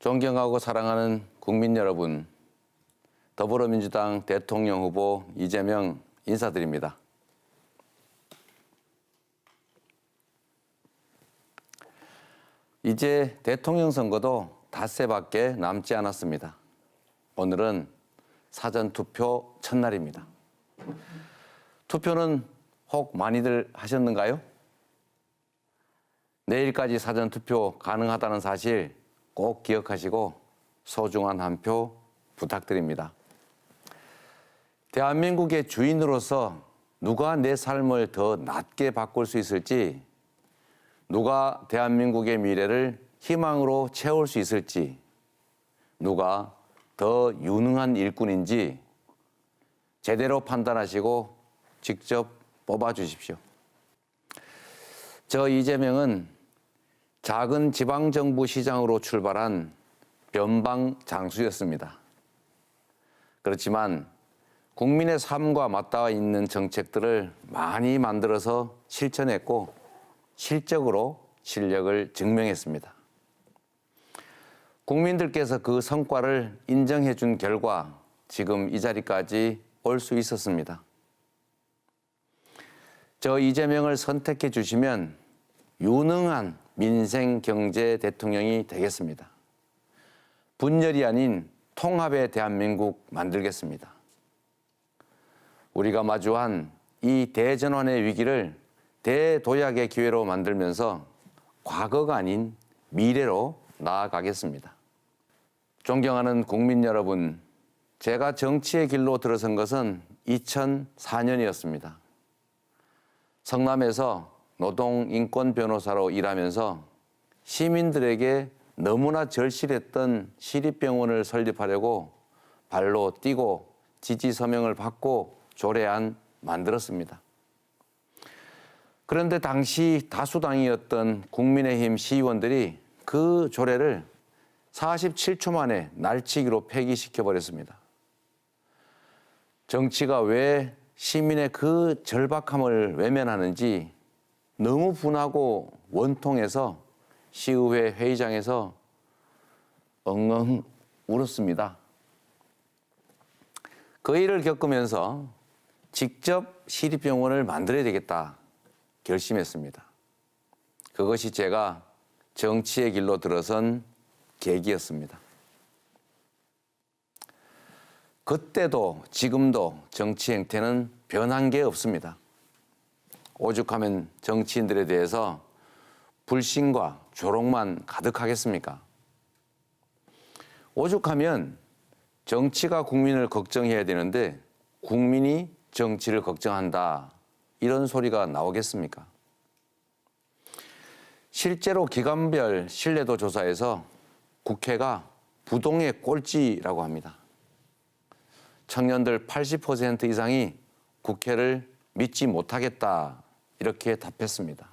존경하고 사랑하는 국민 여러분, 더불어민주당 대통령 후보 이재명 인사드립니다. 이제 대통령 선거도 닷새밖에 남지 않았습니다. 오늘은 사전투표 첫날입니다. 투표는 혹 많이들 하셨는가요? 내일까지 사전투표 가능하다는 사실 꼭 기억하시고 소중한 한 표 부탁드립니다. 대한민국의 주인으로서 누가 내 삶을 더 낫게 바꿀 수 있을지, 누가 대한민국의 미래를 희망으로 채울 수 있을지, 누가 더 유능한 일꾼인지 제대로 판단하시고 직접 뽑아주십시오. 저 이재명은 작은 지방정부 시장으로 출발한 변방 장수였습니다. 그렇지만 국민의 삶과 맞닿아 있는 정책들을 많이 만들어서 실천했고 실적으로 실력을 증명했습니다. 국민들께서 그 성과를 인정해 준 결과 지금 이 자리까지 올 수 있었습니다. 저 이재명을 선택해 주시면 유능한 민생 경제 대통령이 되겠습니다. 분열이 아닌 통합의 대한민국 만들겠습니다. 우리가 마주한 이 대전환의 위기를 대도약의 기회로 만들면서 과거가 아닌 미래로 나아가겠습니다. 존경하는 국민 여러분, 제가 정치의 길로 들어선 것은 2004년이었습니다. 성남에서 노동인권 변호사로 일하면서 시민들에게 너무나 절실했던 시립병원을 설립하려고 발로 뛰고 지지 서명을 받고 조례안 만들었습니다. 그런데 당시 다수당이었던 국민의힘 시의원들이 그 조례를 47초 만에 날치기로 폐기시켜버렸습니다. 정치가 왜 시민의 그 절박함을 외면하는지 너무 분하고 원통해서 시의회 회의장에서 엉엉 울었습니다. 그 일을 겪으면서 직접 시립병원을 만들어야 되겠다 결심했습니다. 그것이 제가 정치의 길로 들어선 계기였습니다. 그때도 지금도 정치 행태는 변한 게 없습니다. 오죽하면 정치인들에 대해서 불신과 조롱만 가득하겠습니까? 오죽하면 정치가 국민을 걱정해야 되는데 국민이 정치를 걱정한다, 이런 소리가 나오겠습니까? 실제로 기관별 신뢰도 조사에서 국회가 부동의 꼴찌라고 합니다. 청년들 80% 이상이 국회를 믿지 못하겠다, 이렇게 답했습니다.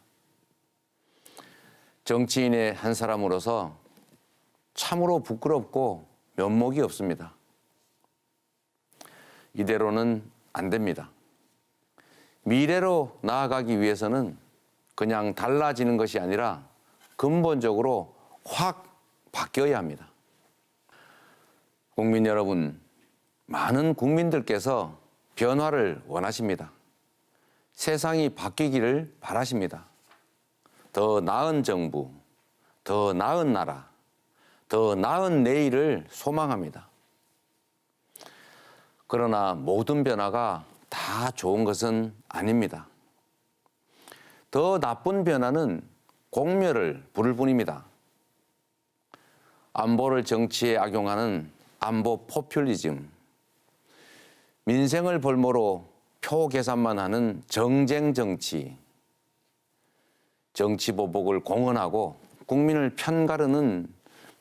정치인의 한 사람으로서 참으로 부끄럽고 면목이 없습니다. 이대로는 안 됩니다. 미래로 나아가기 위해서는 그냥 달라지는 것이 아니라 근본적으로 확 바뀌어야 합니다. 국민 여러분, 많은 국민들께서 변화를 원하십니다. 세상이 바뀌기를 바라십니다. 더 나은 정부, 더 나은 나라, 더 나은 내일을 소망합니다. 그러나 모든 변화가 다 좋은 것은 아닙니다. 더 나쁜 변화는 공멸을 부를 뿐입니다. 안보를 정치에 악용하는 안보 포퓰리즘, 민생을 볼모로 표 계산만 하는 정쟁 정치, 정치 보복을 공언하고 국민을 편가르는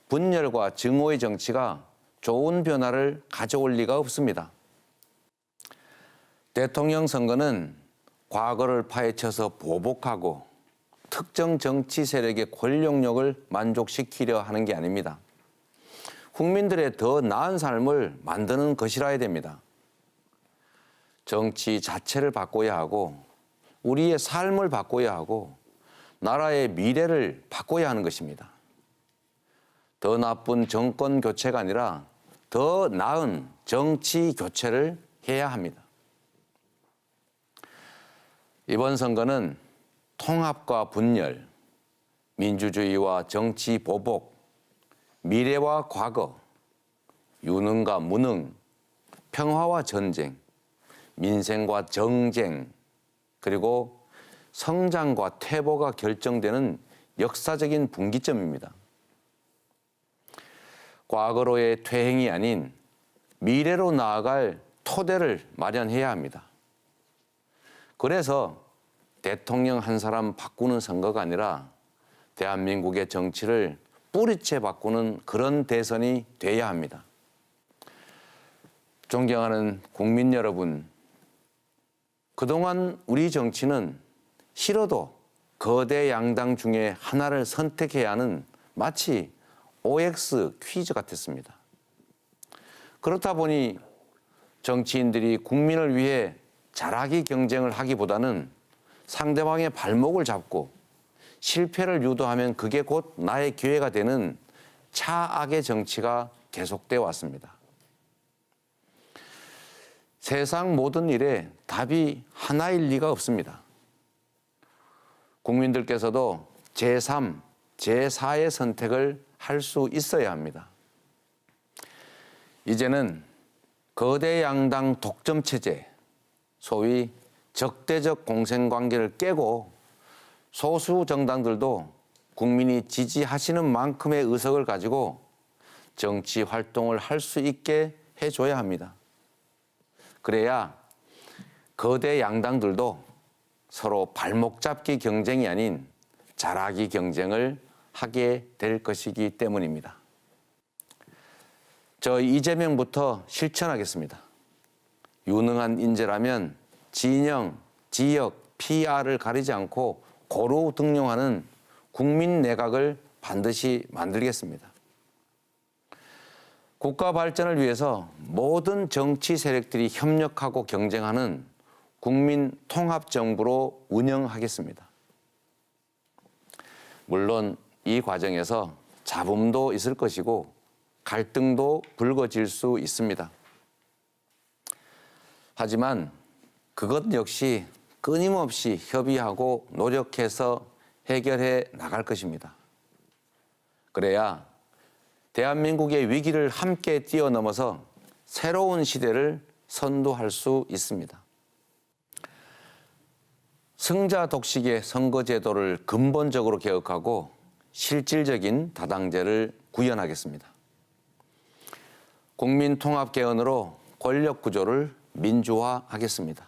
분열과 증오의 정치가 좋은 변화를 가져올 리가 없습니다. 대통령 선거는 과거를 파헤쳐서 보복하고 특정 정치 세력의 권력욕을 만족시키려 하는 게 아닙니다. 국민들의 더 나은 삶을 만드는 것이라야 됩니다. 정치 자체를 바꿔야 하고 우리의 삶을 바꿔야 하고 나라의 미래를 바꿔야 하는 것입니다. 더 나쁜 정권 교체가 아니라 더 나은 정치 교체를 해야 합니다. 이번 선거는 통합과 분열, 민주주의와 정치 보복, 미래와 과거, 유능과 무능, 평화와 전쟁, 민생과 정쟁, 그리고 성장과 퇴보가 결정되는 역사적인 분기점입니다. 과거로의 퇴행이 아닌 미래로 나아갈 토대를 마련해야 합니다. 그래서 대통령 한 사람 바꾸는 선거가 아니라 대한민국의 정치를 뿌리째 바꾸는 그런 대선이 돼야 합니다. 존경하는 국민 여러분, 그동안 우리 정치는 싫어도 거대 양당 중에 하나를 선택해야 하는 마치 OX 퀴즈 같았습니다. 그렇다 보니 정치인들이 국민을 위해 잘하기 경쟁을 하기보다는 상대방의 발목을 잡고 실패를 유도하면 그게 곧 나의 기회가 되는 차악의 정치가 계속돼 왔습니다. 세상 모든 일에 답이 하나일 리가 없습니다. 국민들께서도 제3, 제4의 선택을 할 수 있어야 합니다. 이제는 거대 양당 독점 체제, 소위 적대적 공생관계를 깨고 소수 정당들도 국민이 지지하시는 만큼의 의석을 가지고 정치 활동을 할 수 있게 해줘야 합니다. 그래야 거대 양당들도 서로 발목 잡기 경쟁이 아닌 잘하기 경쟁을 하게 될 것이기 때문입니다. 저 이재명부터 실천하겠습니다. 유능한 인재라면 진영, 지역, PR을 가리지 않고 고루 등용하는 국민 내각을 반드시 만들겠습니다. 국가 발전을 위해서 모든 정치 세력들이 협력하고 경쟁하는 국민 통합 정부로 운영하겠습니다. 물론 이 과정에서 잡음도 있을 것이고 갈등도 불거질 수 있습니다. 하지만 그것 역시 끊임없이 협의하고 노력해서 해결해 나갈 것입니다. 그래야 대한민국의 위기를 함께 뛰어넘어서 새로운 시대를 선도할 수 있습니다. 승자 독식의 선거제도를 근본적으로 개혁하고 실질적인 다당제를 구현하겠습니다. 국민통합개헌으로 권력구조를 민주화하겠습니다.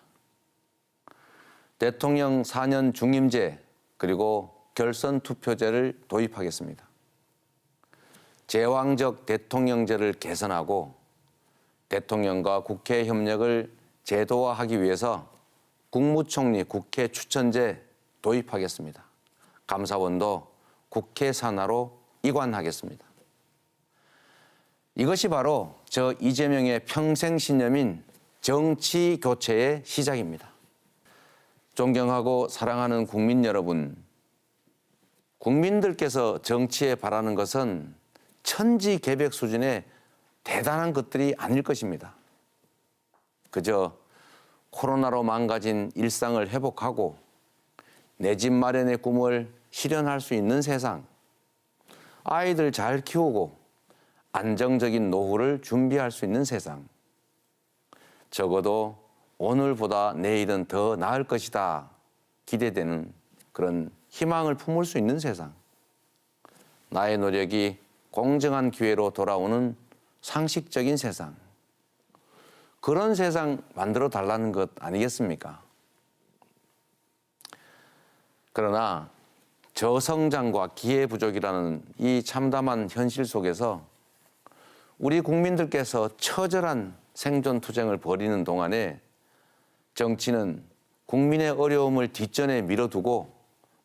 대통령 4년 중임제 그리고 결선투표제를 도입하겠습니다. 제왕적 대통령제를 개선하고 대통령과 국회 협력을 제도화하기 위해서 국무총리 국회 추천제 도입하겠습니다. 감사원도 국회 산하로 이관하겠습니다. 이것이 바로 저 이재명의 평생 신념인 정치 교체의 시작입니다. 존경하고 사랑하는 국민 여러분, 국민들께서 정치에 바라는 것은 천지개벽 수준의 대단한 것들이 아닐 것입니다. 그저 코로나로 망가진 일상을 회복하고 내 집 마련의 꿈을 실현할 수 있는 세상, 아이들 잘 키우고 안정적인 노후를 준비할 수 있는 세상, 적어도 오늘보다 내일은 더 나을 것이다 기대되는 그런 희망을 품을 수 있는 세상, 나의 노력이 공정한 기회로 돌아오는 상식적인 세상, 그런 세상 만들어 달라는 것 아니겠습니까? 그러나 저성장과 기회 부족이라는 이 참담한 현실 속에서 우리 국민들께서 처절한 생존 투쟁을 벌이는 동안에 정치는 국민의 어려움을 뒷전에 밀어두고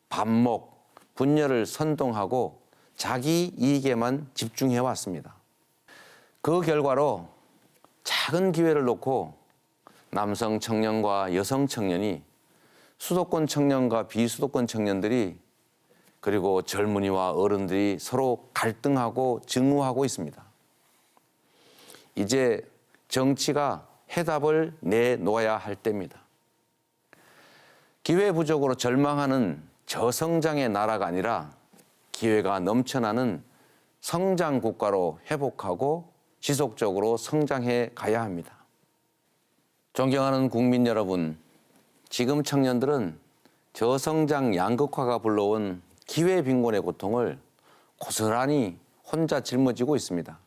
반목, 분열을 선동하고 자기 이익에만 집중해 왔습니다. 그 결과로 작은 기회를 놓고 남성 청년과 여성 청년이, 수도권 청년과 비수도권 청년들이 그리고 젊은이와 어른들이 서로 갈등하고 증오하고 있습니다. 이제 정치가 해답을 내놓아야 할 때입니다. 기회 부족으로 절망하는 저성장의 나라가 아니라 기회가 넘쳐나는 성장 국가로 회복하고 지속적으로 성장해 가야 합니다. 존경하는 국민 여러분, 지금 청년들은 저성장 양극화가 불러온 기회 빈곤의 고통을 고스란히 혼자 짊어지고 있습니다.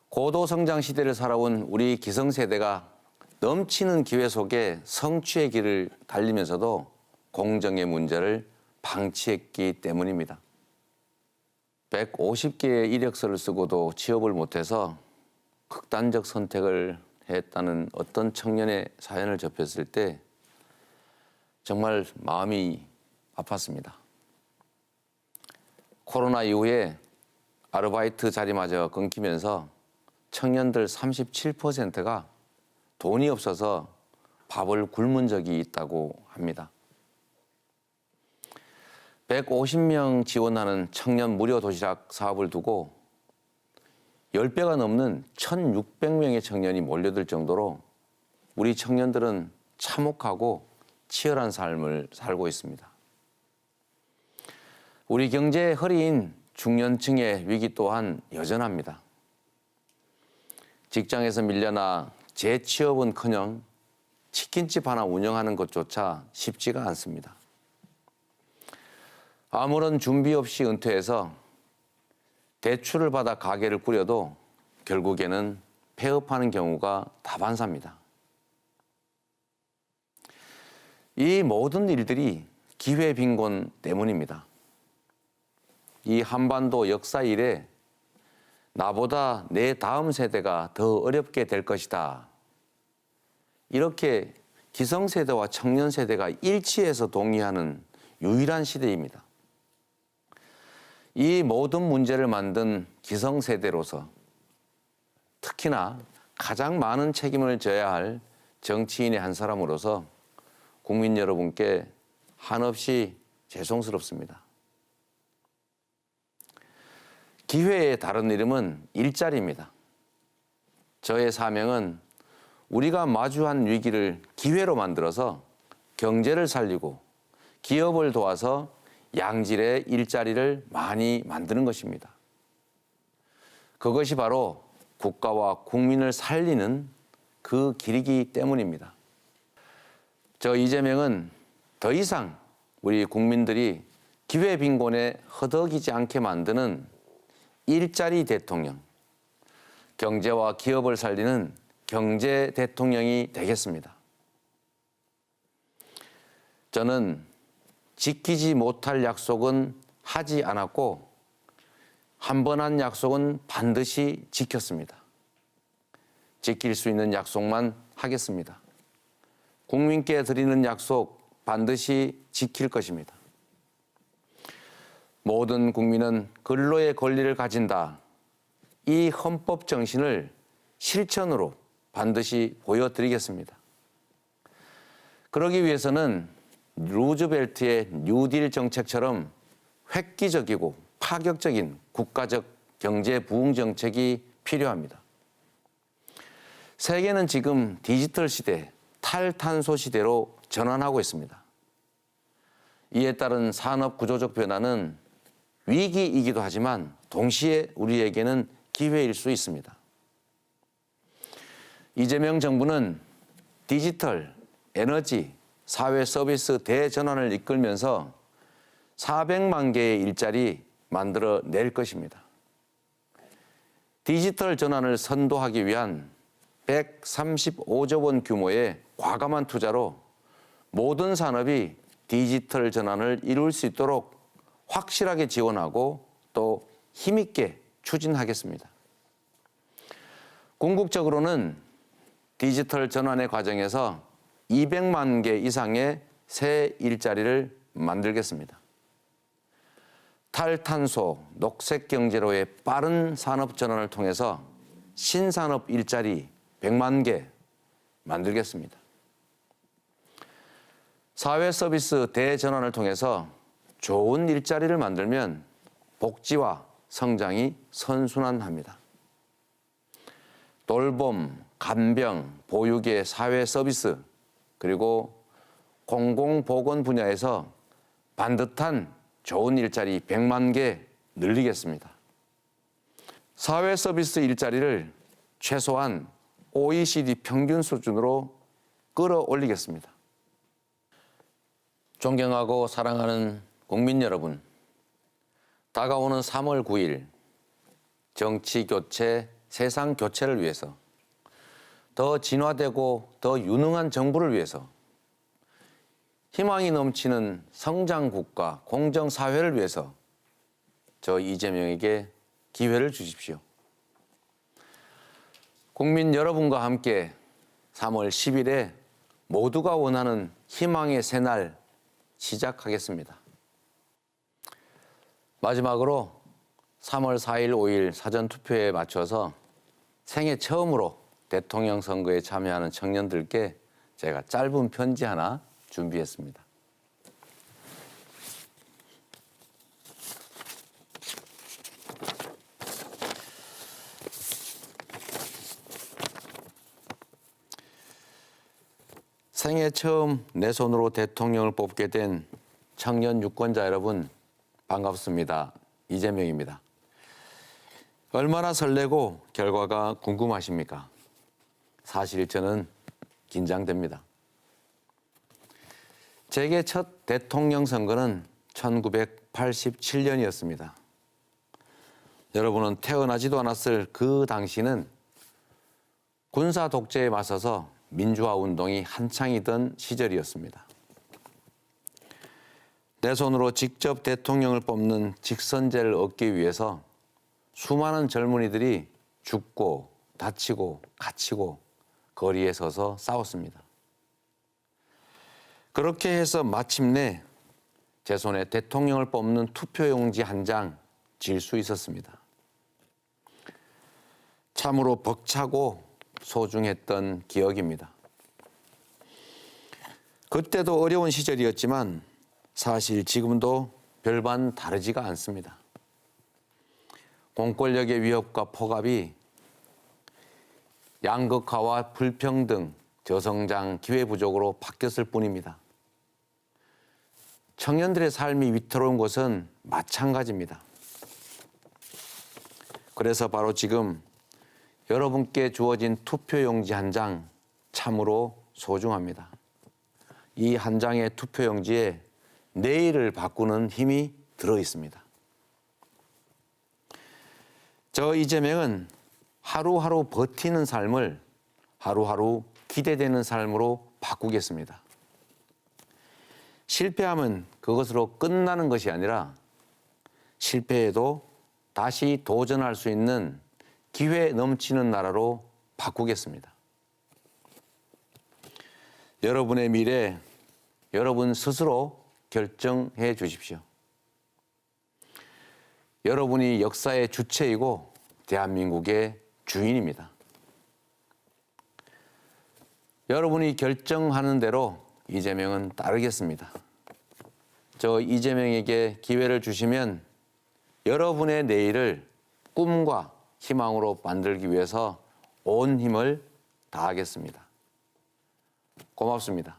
고도성장 시대를 살아온 우리 기성세대가 넘치는 기회 속에 성취의 길을 달리면서도 공정의 문제를 방치했기 때문입니다. 150개의 이력서를 쓰고도 취업을 못해서 극단적 선택을 했다는 어떤 청년의 사연을 접했을 때 정말 마음이 아팠습니다. 코로나 이후에 아르바이트 자리마저 끊기면서 청년들 37%가 돈이 없어서 밥을 굶은 적이 있다고 합니다. 150명 지원하는 청년 무료 도시락 사업을 두고 10배가 넘는 1,600명의 청년이 몰려들 정도로 우리 청년들은 참혹하고 치열한 삶을 살고 있습니다. 우리 경제의 허리인 중년층의 위기 또한 여전합니다. 직장에서 밀려나 재취업은커녕 치킨집 하나 운영하는 것조차 쉽지가 않습니다. 아무런 준비 없이 은퇴해서 대출을 받아 가게를 꾸려도 결국에는 폐업하는 경우가 다반사입니다. 이 모든 일들이 기회 빈곤 때문입니다. 이 한반도 역사 이래 나보다 내 다음 세대가 더 어렵게 될 것이다. 이렇게 기성세대와 청년세대가 일치해서 동의하는 유일한 시대입니다. 이 모든 문제를 만든 기성세대로서 특히나 가장 많은 책임을 져야 할 정치인의 한 사람으로서 국민 여러분께 한없이 죄송스럽습니다. 기회의 다른 이름은 일자리입니다. 저의 사명은 우리가 마주한 위기를 기회로 만들어서 경제를 살리고 기업을 도와서 양질의 일자리를 많이 만드는 것입니다. 그것이 바로 국가와 국민을 살리는 그 길이기 때문입니다. 저 이재명은 더 이상 우리 국민들이 기회 빈곤에 허덕이지 않게 만드는 일자리 대통령, 경제와 기업을 살리는 경제 대통령이 되겠습니다. 저는 지키지 못할 약속은 하지 않았고 한 번 한 약속은 반드시 지켰습니다. 지킬 수 있는 약속만 하겠습니다. 국민께 드리는 약속 반드시 지킬 것입니다. 모든 국민은 근로의 권리를 가진다. 이 헌법 정신을 실천으로 반드시 보여드리겠습니다. 그러기 위해서는 루즈벨트의 뉴딜 정책처럼 획기적이고 파격적인 국가적 경제 부흥 정책이 필요합니다. 세계는 지금 디지털 시대, 탈탄소 시대로 전환하고 있습니다. 이에 따른 산업 구조적 변화는 위기이기도 하지만 동시에 우리에게는 기회일 수 있습니다. 이재명 정부는 디지털, 에너지, 사회 서비스 대전환을 이끌면서 400만 개의 일자리 만들어 낼 것입니다. 디지털 전환을 선도하기 위한 135조 원 규모의 과감한 투자로 모든 산업이 디지털 전환을 이룰 수 있도록 확실하게 지원하고 또 힘있게 추진하겠습니다. 궁극적으로는 디지털 전환의 과정에서 200만 개 이상의 새 일자리를 만들겠습니다. 탈탄소, 녹색 경제로의 빠른 산업 전환을 통해서 신산업 일자리 100만 개 만들겠습니다. 사회 서비스 대전환을 통해서 좋은 일자리를 만들면 복지와 성장이 선순환합니다. 돌봄, 간병, 보육의 사회 서비스, 그리고 공공보건 분야에서 반듯한 좋은 일자리 100만 개 늘리겠습니다. 사회 서비스 일자리를 최소한 OECD 평균 수준으로 끌어올리겠습니다. 존경하고 사랑하는 국민 여러분, 다가오는 3월 9일 정치 교체, 세상 교체를 위해서 더 진화되고 더 유능한 정부를 위해서 희망이 넘치는 성장국가, 공정사회를 위해서 저 이재명에게 기회를 주십시오. 국민 여러분과 함께 3월 10일에 모두가 원하는 희망의 새날 시작하겠습니다. 마지막으로 3월 4일, 5일 사전투표에 맞춰서 생애 처음으로 대통령 선거에 참여하는 청년들께 제가 짧은 편지 하나 준비했습니다. 생애 처음 내 손으로 대통령을 뽑게 된 청년 유권자 여러분, 반갑습니다. 이재명입니다. 얼마나 설레고 결과가 궁금하십니까? 사실 저는 긴장됩니다. 제게 첫 대통령 선거는 1987년이었습니다. 여러분은 태어나지도 않았을 그 당시는 군사 독재에 맞서서 민주화 운동이 한창이던 시절이었습니다. 내 손으로 직접 대통령을 뽑는 직선제를 얻기 위해서 수많은 젊은이들이 죽고 다치고 갇히고 거리에 서서 싸웠습니다. 그렇게 해서 마침내 제 손에 대통령을 뽑는 투표용지 한 장 쥘 수 있었습니다. 참으로 벅차고 소중했던 기억입니다. 그때도 어려운 시절이었지만 사실 지금도 별반 다르지가 않습니다. 공권력의 위협과 폭압이 양극화와 불평등, 저성장, 기회부족으로 바뀌었을 뿐입니다. 청년들의 삶이 위태로운 것은 마찬가지입니다. 그래서 바로 지금 여러분께 주어진 투표용지 한 장 참으로 소중합니다. 이 한 장의 투표용지에 내일을 바꾸는 힘이 들어 있습니다. 저 이재명은 하루하루 버티는 삶을 하루하루 기대되는 삶으로 바꾸겠습니다. 실패하면 그것으로 끝나는 것이 아니라 실패해도 다시 도전할 수 있는 기회 넘치는 나라로 바꾸겠습니다. 여러분의 미래, 여러분 스스로 결정해 주십시오. 여러분이 역사의 주체이고 대한민국의 주인입니다. 여러분이 결정하는 대로 이재명은 따르겠습니다. 저 이재명에게 기회를 주시면 여러분의 내일을 꿈과 희망으로 만들기 위해서 온 힘을 다하겠습니다. 고맙습니다.